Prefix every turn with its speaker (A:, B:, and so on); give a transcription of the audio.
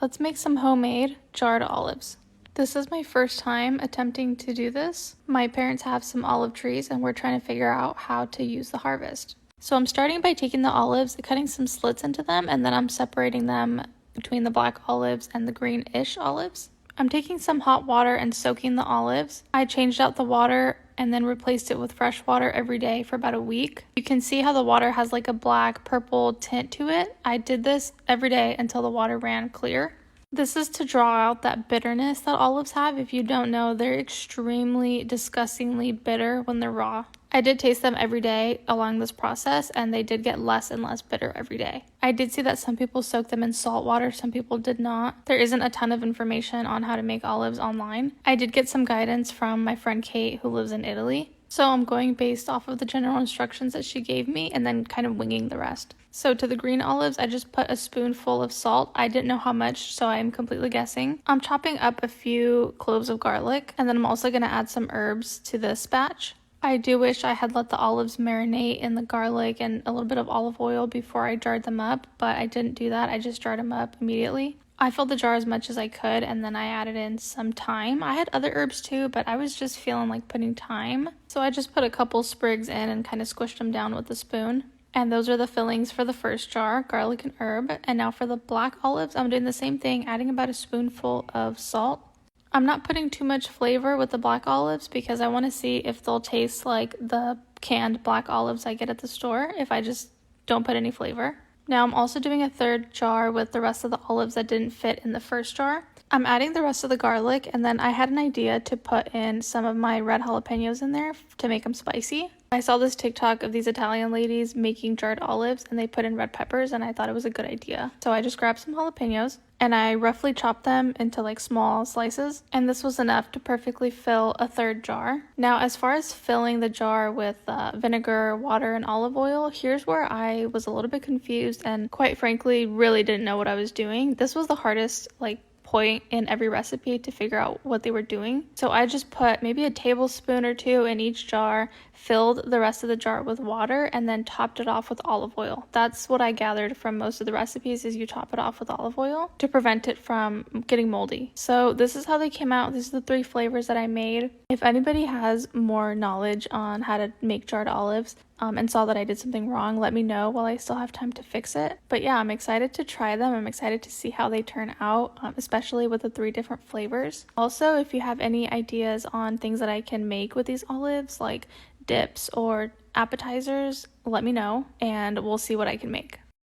A: Let's make some homemade jarred olives. This is my first time attempting to do this. My parents have some olive trees and we're trying to figure out how to use the harvest. So I'm starting by taking the olives, cutting some slits into them, and then I'm separating them between the black olives and the greenish olives. I'm taking some hot water and soaking the olives. I changed out the water and then replaced it with fresh water every day for about a week. You can see how the water has like a black purple tint to it. I did this every day until the water ran clear. This is to draw out that bitterness that olives have. If you don't know, they're extremely disgustingly bitter when they're raw. I did taste them every day along this process, and they did get less and less bitter every day. I did see that some people soak them in salt water, some people did not. There isn't a ton of information on how to make olives online. I did get some guidance from my friend Kate, who lives in Italy. So I'm going based off of the general instructions that she gave me and then kind of winging the rest. So to the green olives, I just put a spoonful of salt. I didn't know how much, so I'm completely guessing. I'm chopping up a few cloves of garlic, and then I'm also going to add some herbs to this batch. I do wish I had let the olives marinate in the garlic and a little bit of olive oil before I jarred them up, but I didn't do that. I just jarred them up immediately. I filled the jar as much as I could, and then I added in some thyme. I had other herbs too, but I was just feeling like putting thyme. So I just put a couple sprigs in and kind of squished them down with a spoon. And those are the fillings for the first jar, garlic and herb. And now for the black olives, I'm doing the same thing, adding about a spoonful of salt. I'm not putting too much flavor with the black olives because I want to see if they'll taste like the canned black olives I get at the store if I just don't put any flavor. Now I'm also doing a third jar with the rest of the olives that didn't fit in the first jar. I'm adding the rest of the garlic, and then I had an idea to put in some of my red jalapenos in there to make them spicy. I saw this TikTok of these Italian ladies making jarred olives, and they put in red peppers, and I thought it was a good idea. So I just grabbed some jalapenos, and I roughly chopped them into like small slices, and this was enough to perfectly fill a third jar. Now, as far as filling the jar with vinegar, water, and olive oil, here's where I was a little bit confused and quite frankly really didn't know what I was doing. This was the hardest point in every recipe to figure out what they were doing. So I just put maybe a tablespoon or two in each jar, filled the rest of the jar with water, and then topped it off with olive oil. That's what I gathered from most of the recipes, is you top it off with olive oil to prevent it from getting moldy. So this is how they came out. These are the 3 flavors that I made. If anybody has more knowledge on how to make jarred olives, and saw that I did something wrong, let me know while I still have time to fix it. But yeah, I'm excited to try them. I'm excited to see how they turn out, especially with the 3 different flavors. Also, if you have any ideas on things that I can make with these olives, like dips or appetizers, let me know and we'll see what I can make.